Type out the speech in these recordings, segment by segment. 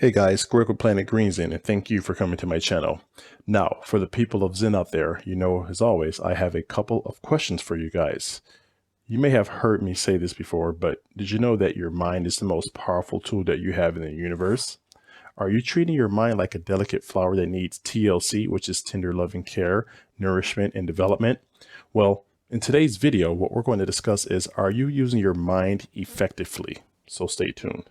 Hey guys, Greg with Planet Green Zen, and thank you for coming to my channel. Now, for the people of Zen out there, you know, as always, I have a couple of questions for you guys. You may have heard me say this before, but did you know that your mind is the most powerful tool that you have in the universe? Are you treating your mind like a delicate flower that needs TLC, which is tender loving care, nourishment, and development? Well, in today's video, what we're going to discuss is, are you using your mind effectively? So stay tuned.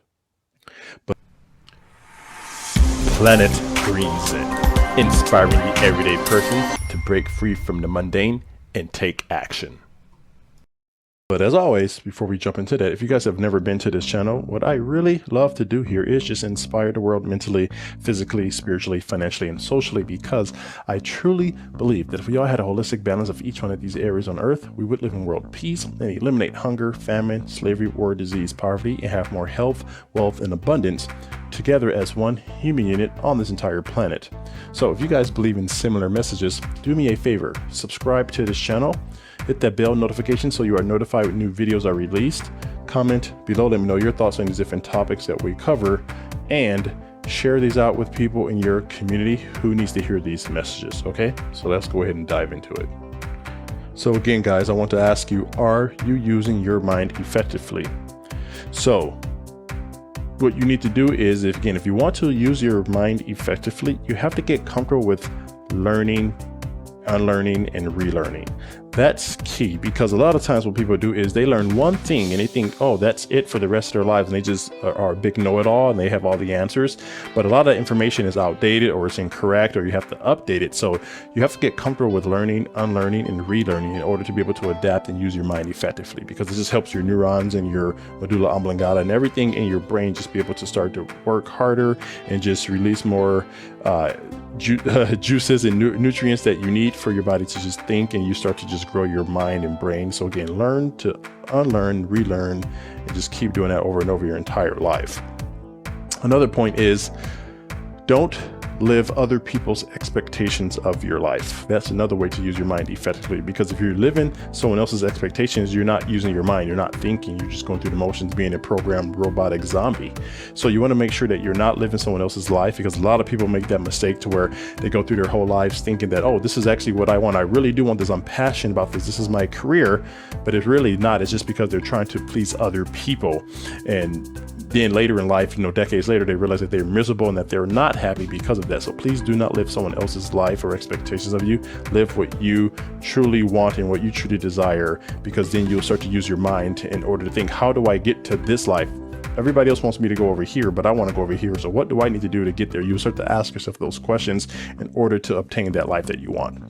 Planet Green Zen, inspiring the everyday person to break free from the mundane and take action. But as always, before we jump into that, if you guys have never been to this channel, what I really love to do here is just inspire the world mentally, physically, spiritually, financially, and socially, because I truly believe that if we all had a holistic balance of each one of these areas on earth, we would live in world peace and eliminate hunger, famine, slavery, war, disease, poverty, and have more health, wealth, and abundance together as one human unit on this entire planet. So if you guys believe in similar messages, do me a favor, subscribe to this channel, hit that bell notification so you are notified when new videos are released, comment below, let me know your thoughts on these different topics that we cover, and share these out with people in your community who needs to hear these messages, okay? So let's go ahead and dive into it. So again, guys, I want to ask you, are you using your mind effectively? So what you need to do is, if you want to use your mind effectively, you have to get comfortable with learning, unlearning, and relearning. That's key, because a lot of times what people do is they learn one thing and they think, oh, that's it for the rest of their lives, and they just are a big know-it-all and they have all the answers. But a lot of information is outdated, or it's incorrect, or you have to update it. So you have to get comfortable with learning, unlearning, and relearning in order to be able to adapt and use your mind effectively, because it just helps your neurons and your medulla oblongata and everything in your brain just be able to start to work harder and just release more juices and nutrients that you need for your body to just think, and you start to just grow your mind and brain. So again, learn to unlearn, relearn, and just keep doing that over and over your entire life. Another point is, don't live other people's expectations of your life. That's another way to use your mind effectively, because if you're living someone else's expectations, you're not using your mind, you're not thinking, you're just going through the motions, being a programmed robotic zombie. So you want to make sure that you're not living someone else's life, because a lot of people make that mistake to where they go through their whole lives thinking that, oh, this is actually what I want, I really do want this, I'm passionate about this is my career. But it's really not. It's just because they're trying to please other people, and then later in life, decades later, they realize that they're miserable and that they're not happy because of that. So please do not live someone else's life or expectations of you. Live what you truly want and what you truly desire, because then you'll start to use your mind in order to think, how do I get to this life? Everybody else wants me to go over here, but I want to go over here. So what do I need to do to get there? You'll start to ask yourself those questions in order to obtain that life that you want.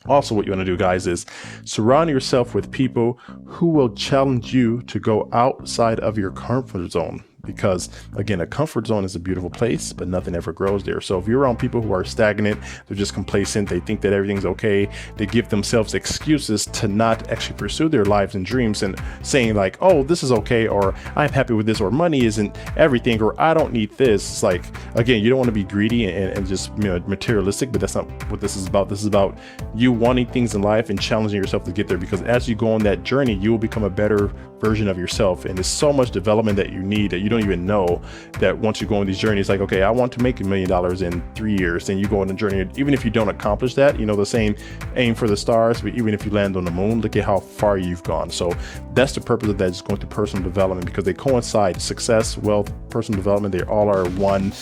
Also, what you want to do, guys, is surround yourself with people who will challenge you to go outside of your comfort zone. Because again, a comfort zone is a beautiful place, but nothing ever grows there. So if you're around people who are stagnant, they're just complacent, they think that everything's okay, they give themselves excuses to not actually pursue their lives and dreams, and saying like, oh, this is okay, or I'm happy with this, or money isn't everything, or I don't need this. It's like, again, you don't want to be greedy and just materialistic, but that's not what this is about. This is about you wanting things in life and challenging yourself to get there, because as you go on that journey, you will become a better version of yourself. And there's so much development that you need that you don't even know, that once you go on these journeys, like, okay, I want to make $1 million in 3 years, then you go on the journey. Even if you don't accomplish that, the saying, aim for the stars, but even if you land on the moon, look at how far you've gone. So that's the purpose of that, is going through personal development, because they coincide. Success, wealth, personal development, they all are one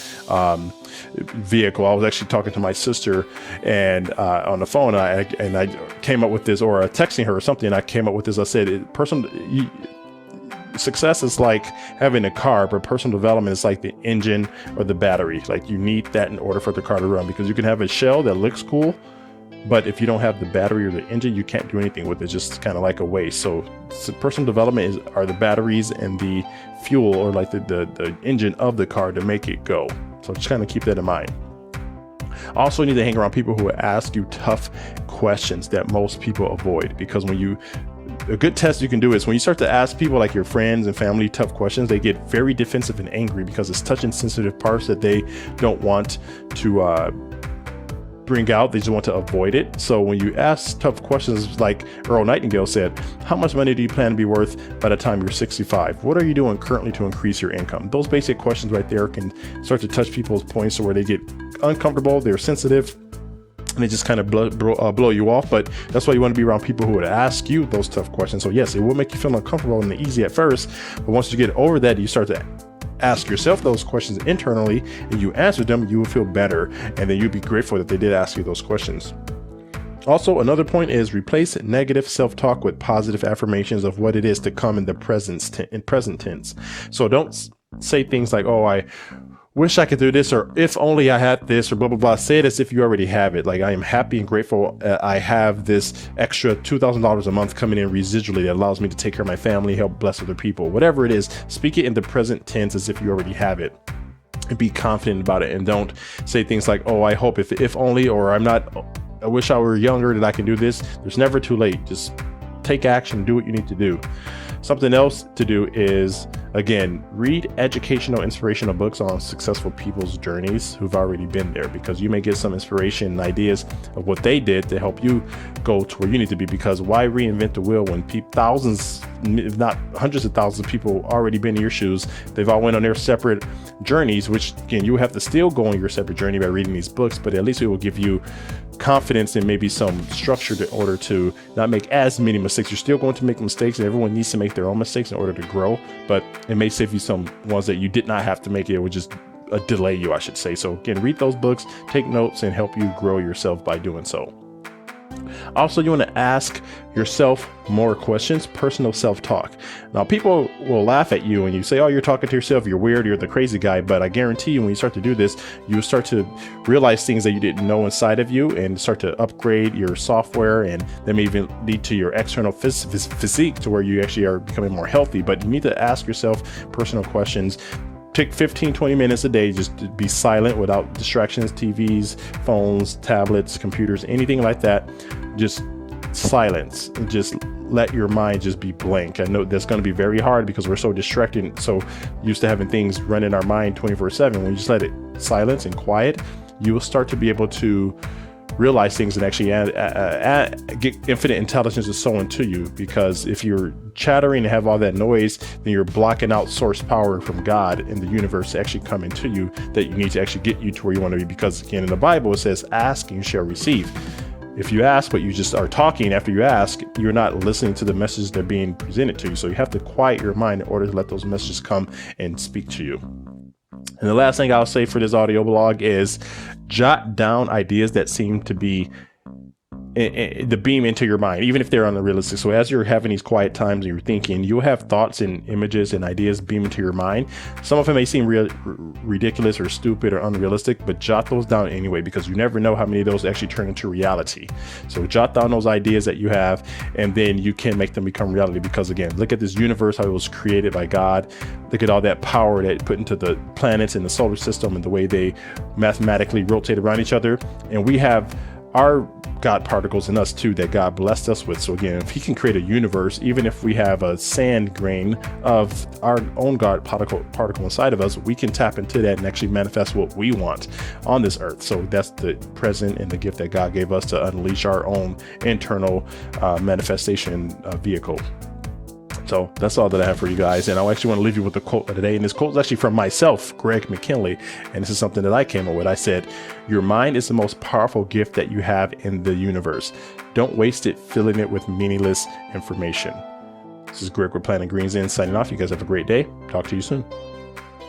vehicle. I was actually talking to my sister and on the phone, and I came up with this, or texting her or something, and I came up with this. I said, success is like having a car, but personal development is like the engine or the battery. Like, you need that in order for the car to run, because you can have a shell that looks cool, but if you don't have the battery or the engine, you can't do anything with it. It's just kind of like a waste. So personal development are the batteries and the fuel, or like the engine of the car to make it go. So just kind of keep that in mind. Also, you need to hang around people who ask you tough questions that most people avoid, because a good test you can do is when you start to ask people, like your friends and family, tough questions, they get very defensive and angry, because it's touching sensitive parts that they don't want to bring out, they just want to avoid it. So when you ask tough questions, like Earl Nightingale said, how much money do you plan to be worth by the time you're 65? What are you doing currently to increase your income? Those basic questions right there can start to touch people's points to where they get uncomfortable, they're sensitive, and they just kind of blow you off. But that's why you want to be around people who would ask you those tough questions. So yes, it will make you feel uncomfortable and easy at first, but once you get over that, you start to ask yourself those questions internally and you answer them, you will feel better, and then you'll be grateful that they did ask you those questions. Also, another point is replace negative self-talk with positive affirmations of what it is to come in the present tense. So don't say things like, oh, I wish I could do this, or if only I had this, or blah, blah, blah. Say it as if you already have it. Like, I am happy and grateful I have this extra $2,000 a month coming in residually that allows me to take care of my family, help bless other people. Whatever it is, speak it in the present tense as if you already have it. And be confident about it, and don't say things like, oh, I hope if only, or I wish I were younger that I can do this. There's never too late. Just take action, do what you need to do. Something else to do is, again, read educational, inspirational books on successful people's journeys who've already been there, because you may get some inspiration and ideas of what they did to help you go to where you need to be. Because why reinvent the wheel when thousands, if not hundreds of thousands of people already been in your shoes? They've all went on their separate journeys, which again, you have to still go on your separate journey by reading these books, but at least it will give you confidence and maybe some structure in order to not make as many mistakes. You're still going to make mistakes, and everyone needs to make their own mistakes in order to grow, but it may save you some ones that you did not have to make. It would just delay you, I should say. So again, read those books, take notes, and help you grow yourself by doing so. Also, you want to ask yourself more questions, personal self-talk. Now, people will laugh at you when you say, oh, you're talking to yourself, you're weird, you're the crazy guy. But I guarantee you, when you start to do this, you start to realize things that you didn't know inside of you, and start to upgrade your software, and that may even lead to your external physique to where you actually are becoming more healthy. But you need to ask yourself personal questions. Take 15-20 minutes a day just to be silent without distractions, TVs, phones, tablets, computers, anything like that. Just silence, and just let your mind just be blank. I know that's going to be very hard because we're so distracted, so used to having things run in our mind 24/7. When you just let it silence and quiet, you will start to be able to realize things and actually get infinite intelligence is sown into you. Because if you're chattering and have all that noise, then you're blocking out source power from God in the universe to actually come into you, that you need to actually get you to where you want to be. Because again, in the Bible, it says, ask and you shall receive. If you ask, but you just are talking after you ask, you're not listening to the messages that are being presented to you. So you have to quiet your mind in order to let those messages come and speak to you. And the last thing I'll say for this audio blog is jot down ideas that seem to be the beam into your mind, even if they're unrealistic. So as you're having these quiet times and you're thinking, you'll have thoughts and images and ideas beam into your mind. Some of them may seem ridiculous or stupid or unrealistic, but jot those down anyway, because you never know how many of those actually turn into reality. So jot down those ideas that you have, and then you can make them become reality. Because again, look at this universe, how it was created by God. Look at all that power that put into the planets and the solar system and the way they mathematically rotate around each other. And we have our God particles in us too that God blessed us with. So again, if he can create a universe, even if we have a sand grain of our own God particle inside of us, we can tap into that and actually manifest what we want on this earth. So that's the present and the gift that God gave us to unleash our own internal manifestation vehicle. So that's all that I have for you guys. And I actually want to leave you with a quote of the day. And this quote is actually from myself, Greg McKinley. And this is something that I came up with. I said, your mind is the most powerful gift that you have in the universe. Don't waste it filling it with meaningless information. This is Greg with Planet Green Zen signing off. You guys have a great day. Talk to you soon.